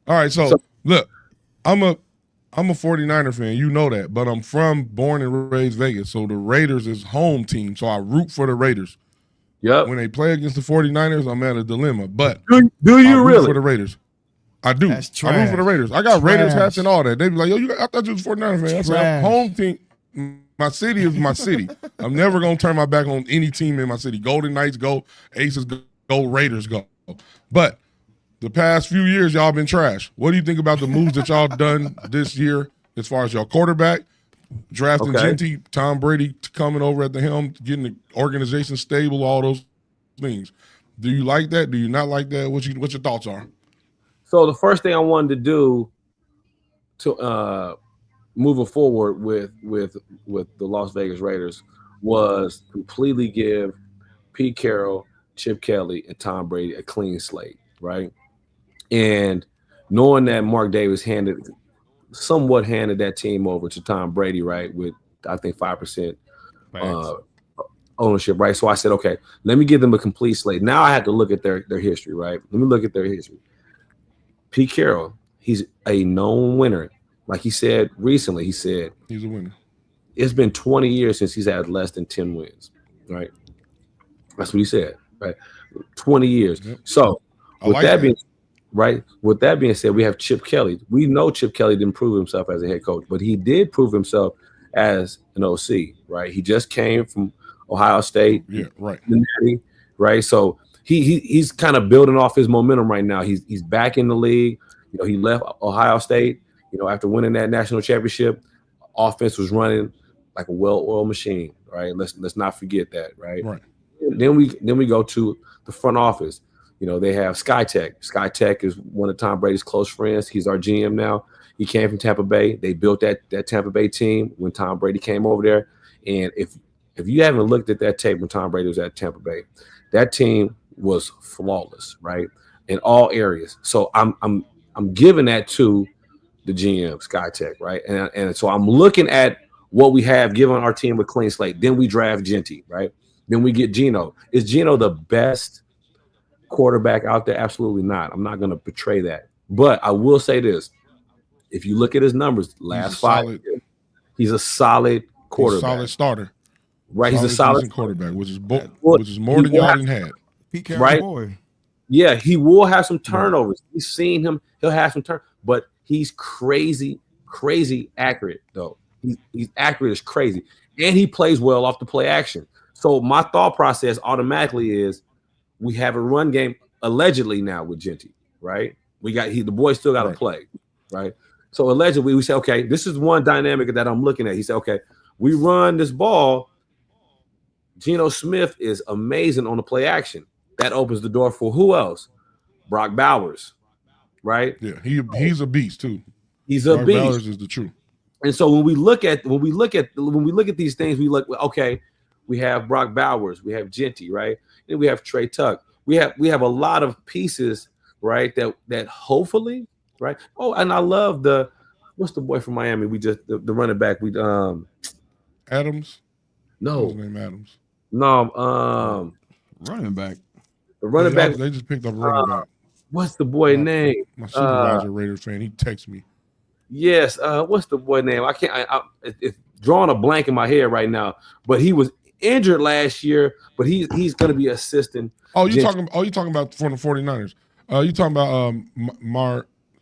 [SPEAKER 7] All right, so look, I'm a 49er fan, you know that, but I'm born and raised Vegas, so the Raiders is home team, so I root for the Raiders.
[SPEAKER 9] Yep.
[SPEAKER 7] When they play against the 49ers, I'm at a dilemma, but
[SPEAKER 9] do you really?
[SPEAKER 7] For the Raiders. I do. I root for the Raiders. I got Raiders hats and all that. They be like, yo, I thought you was a 49er fan. I said, home team. My city is my city. I'm never going to turn my back on any team in my city. Golden Knights go, Aces go, Raiders go. But the past few years, y'all been trash. What do you think about the moves that y'all done this year as far as y'all quarterback, drafting Genty, Tom Brady coming over at the helm, getting the organization stable, all those things? Do you like that? Do you not like that? What your thoughts are?
[SPEAKER 9] So the first thing I wanted to do to moving forward with the Las Vegas Raiders was completely give Pete Carroll, Chip Kelly, and Tom Brady a clean slate, right? And knowing that Mark Davis somewhat handed that team over to Tom Brady, right, with I think 5% ownership, right? So I said, okay, let me give them a complete slate. Now I have to look at their history, right? Let me look at their history. Pete Carroll, he's a known winner. Like he said recently, he's a
[SPEAKER 7] winner.
[SPEAKER 9] It's been 20 years since he's had less than 10 wins, right? That's what he said, right? 20 years. Yep. So with that being said, we have Chip Kelly. We know Chip Kelly didn't prove himself as a head coach, but he did prove himself as an OC, right? He just came from Ohio State.
[SPEAKER 7] Yeah, right.
[SPEAKER 9] Right. So he's kind of building off his momentum right now. He's back in the league. You know, he left Ohio State, you know, after winning that national championship. Offense was running like a well-oiled machine, right? Let's not forget that, right?
[SPEAKER 7] Right.
[SPEAKER 9] Then we go to the front office. You know, they have SkyTech. SkyTech is one of Tom Brady's close friends. He's our GM now. He came from Tampa Bay. They built that Tampa Bay team when Tom Brady came over there. And if you haven't looked at that tape when Tom Brady was at Tampa Bay, that team was flawless, right? In all areas. So I'm giving that to the GM, SkyTech, right? And so I'm looking at what we have given our team a clean slate. Then we draft Genty, right? Then we get Geno. Is Geno the best quarterback out there? Absolutely not. I'm not going to betray that. But I will say this. If you look at his numbers, last 5 years, he's a solid quarterback.
[SPEAKER 7] Solid starter.
[SPEAKER 9] Right. He's a solid
[SPEAKER 7] quarterback, which is more than y'all didn't have.
[SPEAKER 8] Pete Carroll,
[SPEAKER 9] right?
[SPEAKER 8] Boy.
[SPEAKER 9] Yeah, he will have some turnovers. We've seen him. He'll have some but he's crazy accurate, though. He's accurate as crazy. And he plays well off the play action. So my thought process automatically is we have a run game allegedly now with Genty, right? The boy still got to play, right? So allegedly we say, okay, this is one dynamic that I'm looking at. He said, okay, we run this ball. Geno Smith is amazing on the play action. That opens the door for who else? Brock Bowers, right?
[SPEAKER 7] Yeah, he's a beast too.
[SPEAKER 9] He's a
[SPEAKER 7] Brock
[SPEAKER 9] beast.
[SPEAKER 7] Bowers is the truth.
[SPEAKER 9] And so when we look at these things, we look, okay, we have Brock Bowers, we have Genty, right? And we have Trey Tuck. We have a lot of pieces, right? That hopefully, right? Oh, and I love what's the boy from Miami? We just the running back.
[SPEAKER 7] Adams?
[SPEAKER 9] No.
[SPEAKER 7] What's his name, Adams?
[SPEAKER 9] No,
[SPEAKER 8] running back.
[SPEAKER 9] The running back.
[SPEAKER 7] They just picked up a running back.
[SPEAKER 9] What's the boy name?
[SPEAKER 7] My supervisor, Raiders fan, he texted me.
[SPEAKER 9] Yes. What's the boy name? I can't. It's drawing a blank in my head right now. But he was injured last year. But he's going to be assisting.
[SPEAKER 7] Oh, you talking about for the 49ers? You talking about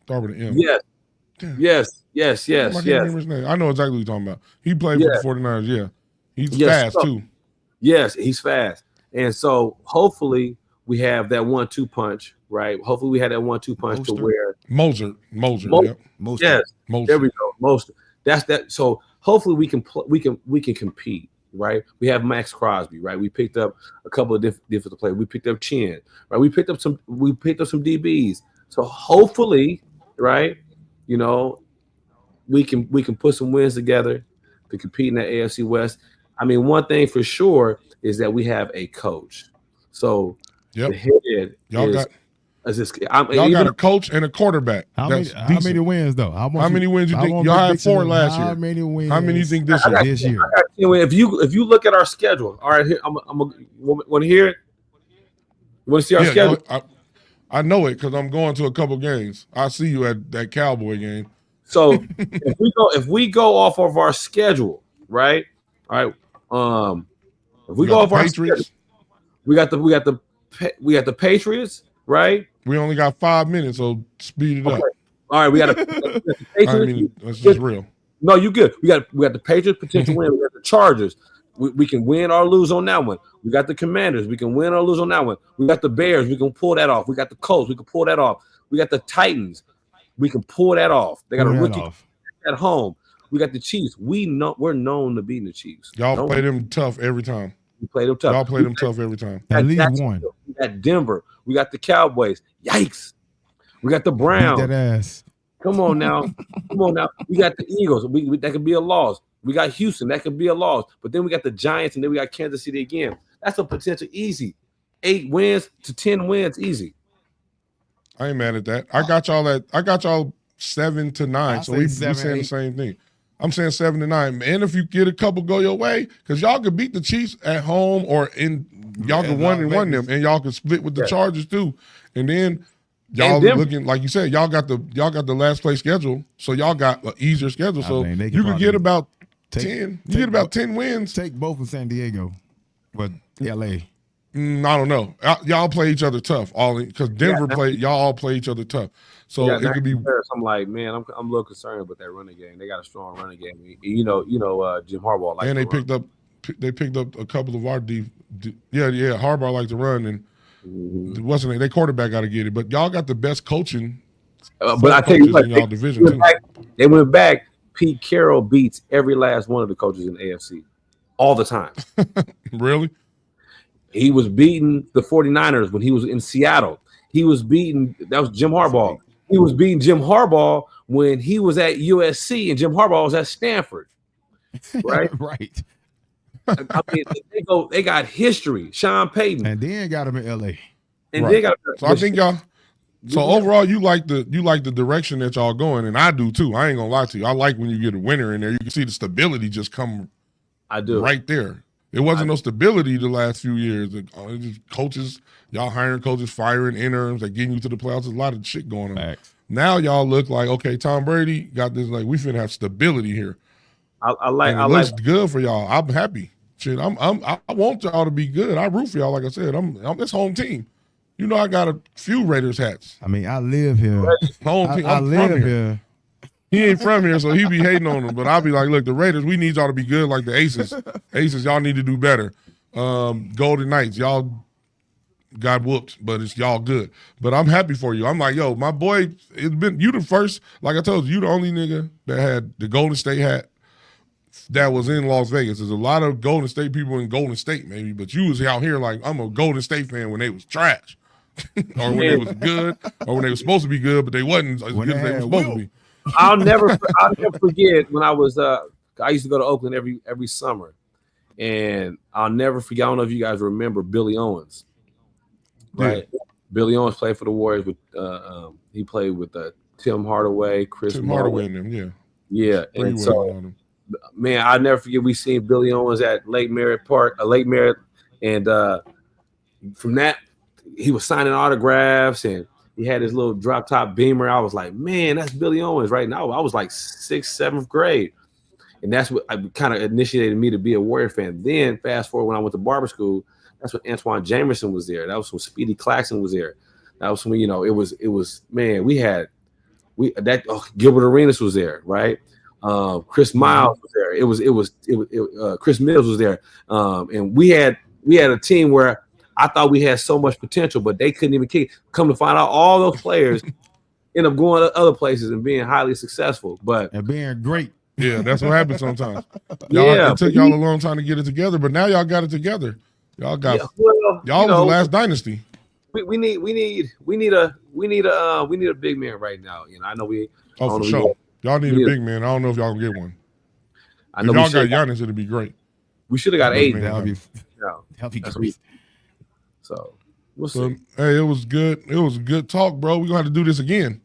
[SPEAKER 7] start with an M?
[SPEAKER 9] Yes.
[SPEAKER 7] Damn.
[SPEAKER 9] Yes.
[SPEAKER 7] I can't remember his name. I know exactly what you're talking about. He played for the 49ers. Yeah, he's fast too.
[SPEAKER 9] Yes, he's fast. And so hopefully we have that 1-2 punch, right? Hopefully we had that 1-2 punch to where
[SPEAKER 7] Moser.
[SPEAKER 9] Yep. Yes, Moser. There we go. Moser. That's that. So hopefully we can compete, right? We have Max Crosby, right? We picked up a couple of different players. We picked up Chin, right? We picked up some DBs. So hopefully, right? You know, we can put some wins together to compete in the AFC West. I mean, one thing for sure is that we have a coach. So the head
[SPEAKER 7] y'all got a coach and a quarterback.
[SPEAKER 8] How many wins though? How
[SPEAKER 7] many wins you think y'all had 4 last year?
[SPEAKER 8] How many wins?
[SPEAKER 7] How many you think this year?
[SPEAKER 9] If you look at our schedule, all right, here I'm want to hear it. You want to see our schedule?
[SPEAKER 7] I know it because I'm going to a couple games. I see you at that Cowboy game.
[SPEAKER 9] So if we go off of our schedule, right? All right. If we go off our schedule, we got the Patriots, right?
[SPEAKER 7] We only got 5 minutes, so speed it up.
[SPEAKER 9] All right, we got the Patriots.
[SPEAKER 7] That's just real.
[SPEAKER 9] No, you good. We got the Patriots potential win. We got the Chargers. We can win or lose on that one. We got the Commanders. We can win or lose on that one. We got the Bears. We can pull that off. We got the Colts. We can pull that off. We got the Titans. We can pull that off. They got a rookie at home. We got the Chiefs. We're known to beating the Chiefs.
[SPEAKER 7] Y'all play them tough every time.
[SPEAKER 9] We play them tough.
[SPEAKER 7] Y'all play them tough every time.
[SPEAKER 8] At least one.
[SPEAKER 9] We got Denver. We got the Cowboys. Yikes. We got the Browns.
[SPEAKER 8] Beat that ass.
[SPEAKER 9] Come on now. We got the Eagles. That could be a loss. We got Houston. That could be a loss. But then we got the Giants, and then we got Kansas City again. That's a potential easy. 8 wins to 10 wins, easy.
[SPEAKER 7] I ain't mad at that. I got y'all 7 to 9. So we saying the same thing. I'm saying 7 to 9. And if you get a couple go your way, because y'all could beat the Chiefs at home or y'all could 1-1 them, and y'all could split with the Chargers too. And then y'all looking, like you said, y'all got the last place schedule, so y'all got an easier schedule. So you could get about 10. You get about 10 wins.
[SPEAKER 8] Take both of San Diego, but LA.
[SPEAKER 7] I don't know. Y'all play each other tough, because Denver y'all all play each other tough. So it could be.
[SPEAKER 9] I'm like, man, I'm a little concerned with that running game. They got a strong running game. You know, Jim Harbaugh.
[SPEAKER 7] And they picked up a couple of our Harbaugh likes to run, and wasn't they quarterback got to get it. But y'all got the best coaching.
[SPEAKER 9] But I tell you what,
[SPEAKER 7] in y'all division too.
[SPEAKER 9] They went back. Pete Carroll beats every last one of the coaches in the AFC all the time.
[SPEAKER 7] Really?
[SPEAKER 9] He was beating the 49ers when he was in Seattle. He was beating, that was Jim Harbaugh. He was beating Jim Harbaugh when he was at USC and Jim Harbaugh was at Stanford. Right?
[SPEAKER 8] Right.
[SPEAKER 9] I mean, they got history. Sean Payton.
[SPEAKER 8] And then got him in LA.
[SPEAKER 9] And they got
[SPEAKER 7] so I think y'all overall you like the direction that y'all going, and I do too. I ain't gonna lie to you. I like when you get a winner in there. You can see the stability just come right there. There wasn't no stability the last few years. Just coaches, y'all hiring coaches, firing interims, that getting you to the playoffs. There's a lot of shit going on.
[SPEAKER 8] Max.
[SPEAKER 7] Now y'all look like, okay, Tom Brady got this, like, we finna have stability here.
[SPEAKER 9] I like
[SPEAKER 7] looks good for y'all. I'm happy. Shit, I want y'all to be good. I root for y'all, like I said. I'm this home team. You know I got a few Raiders hats.
[SPEAKER 8] I mean, I live here.
[SPEAKER 7] Home team.
[SPEAKER 8] I live here.
[SPEAKER 7] He ain't from here, so he be hating on them. But I'll be like, look, the Raiders, we need y'all to be good like the Aces. Aces, y'all need to do better. Golden Knights, y'all got whooped, but it's y'all good. But I'm happy for you. I'm like, yo, my boy, you the first, like I told you, you the only nigga that had the Golden State hat that was in Las Vegas. There's a lot of Golden State people in Golden State, maybe, but you was out here like, I'm a Golden State fan when they was trash. Or when they was good, or when they was supposed to be good, but they wasn't as good as they were supposed to be.
[SPEAKER 9] I'll never forget when I used to go to Oakland every summer, and I'll never forget. I don't know if you guys remember Billy Owens, right? Yeah. Billy Owens played for the Warriors with he played with Tim Hardaway, Chris
[SPEAKER 7] Hardaway and them,
[SPEAKER 9] yeah, and so man, I'll never forget. We seen Billy Owens at Lake Merritt Park, and from that, he was signing autographs and he had his little drop top Beamer. I was like, man, that's Billy Owens right now. I was like 6th, 7th grade. And that's what kind of initiated me to be a Warrior fan. Then fast forward when I went to barber school, that's when Antoine Jamerson was there. That was when Speedy Claxton was there. That was when, it was man, Gilbert Arenas was there, right? Chris Miles was there. It was Chris Mills was there. And we had a team where I thought we had so much potential, but they couldn't even kick. Come to find out, all those players end up going to other places and being highly successful, and
[SPEAKER 8] being great.
[SPEAKER 7] Yeah, that's what happens sometimes. It took y'all a long time to get it together, but now y'all got it together. Y'all got y'all was the last dynasty.
[SPEAKER 9] We need a big man right now. I know we.
[SPEAKER 7] Oh, for sure. Y'all need a big man. I don't know if y'all can get one. I know if y'all got Giannis, it'd be great.
[SPEAKER 9] We should have got 8.
[SPEAKER 8] That'd be great.
[SPEAKER 9] So we'll see.
[SPEAKER 7] Hey, it was good. It was a good talk, bro. We're gonna have to do this again.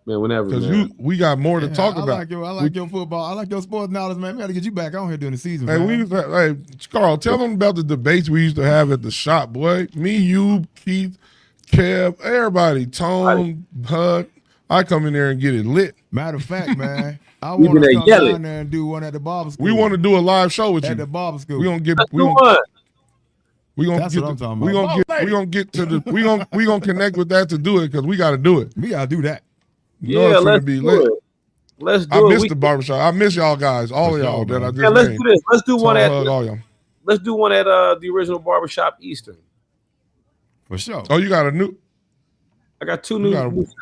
[SPEAKER 9] Man, whenever.
[SPEAKER 7] Because we got more to talk about.
[SPEAKER 8] I like your football. I like your sports knowledge, man. We got to get you back on here during the season. Hey,
[SPEAKER 7] Carl, tell them about the debates we used to have at the shop, boy. Me, you, Keith, Kev, everybody, Tone, Hud. I come in there and get it lit.
[SPEAKER 8] Matter of fact, man, I want to come down there and do one at the barber school.
[SPEAKER 7] We want to do a live show with you
[SPEAKER 8] at the barber school.
[SPEAKER 7] We're gonna get. We gonna connect with that to do it because we got to do it.
[SPEAKER 8] We gotta do that.
[SPEAKER 9] Let's do it.
[SPEAKER 7] I missed the barbershop. I miss y'all guys, all of y'all that I just
[SPEAKER 9] let's do this. Let's do one at
[SPEAKER 7] all y'all.
[SPEAKER 9] Let's do one at the original barbershop Eastern.
[SPEAKER 8] For sure.
[SPEAKER 7] Oh, you got a new?
[SPEAKER 9] I got 2 new shops.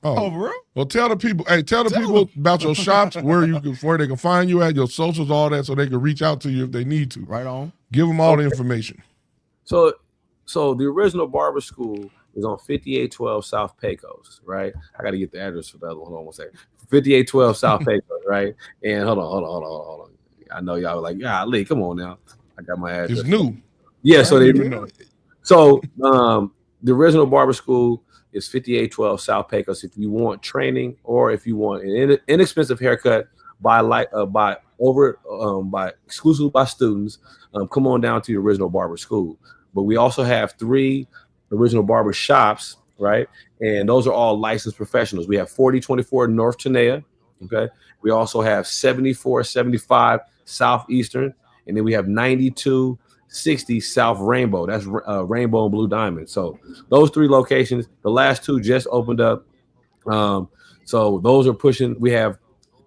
[SPEAKER 7] Oh, for real? Well, tell the people. Hey, tell the people about your shops, where they can find you at, your socials, all that, so they can reach out to you if they need to.
[SPEAKER 8] Right on.
[SPEAKER 7] Give them all the information.
[SPEAKER 9] So the original barber school is on 5812 South Pecos, right? I got to get the address for that. Hold on one second. 5812 South Pecos, right? And hold on. I know y'all were like, Lee, come on now. I got my address.
[SPEAKER 7] It's new.
[SPEAKER 9] Yeah, so they know. So the original barber school is 5812 South Pecos. If you want training or if you want an inexpensive haircut exclusively by students, come on down to the original barber school. But we also have 3 original barber shops, right? And those are all licensed professionals. We have 4024 North Tenaya, okay? We also have 7475 Southeastern, and then we have 9260 South Rainbow. That's Rainbow and Blue Diamond. So those 3 locations, the last 2 just opened up. So those are pushing. We have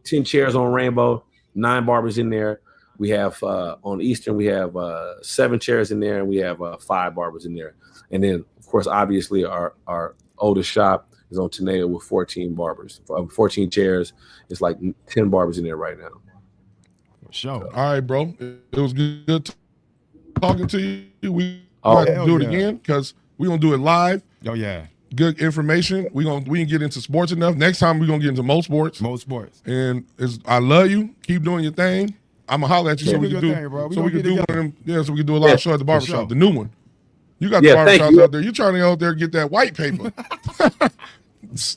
[SPEAKER 9] 10 chairs on Rainbow, 9 barbers in there. We have on Eastern, we have 7 chairs in there, and we have 5 barbers in there. And then, of course, obviously, our oldest shop is on Tenaya with 14 barbers, 14 chairs. It's like 10 barbers in there right now.
[SPEAKER 8] Sure.
[SPEAKER 7] All right, bro. It was good talking to you. We got to do it again because we're going to do it live.
[SPEAKER 8] Oh, yeah.
[SPEAKER 7] Good information. We can get into sports enough. Next time, we're going to get into most sports. And I love you. Keep doing your thing. I'm going to holler at you so we can do one of them. Yeah, so we can do a live show at the barbershop, the new one. You got the barbershops out there. You're trying to go out there and get that white paper.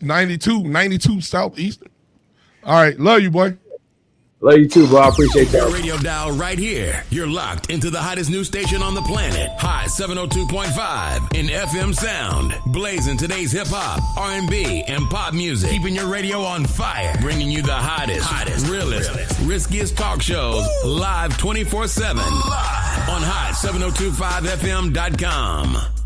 [SPEAKER 7] 92 Southeastern. All right. Love you, boy.
[SPEAKER 9] Love you too, bro. I appreciate that.
[SPEAKER 2] Radio dial right here. You're locked into the hottest news station on the planet. Hot 702.5 in FM sound. Blazing today's hip hop, R&B, and pop music. Keeping your radio on fire. Bringing you the hottest, realest, riskiest talk shows live 24/7 on hot702.5fm.com.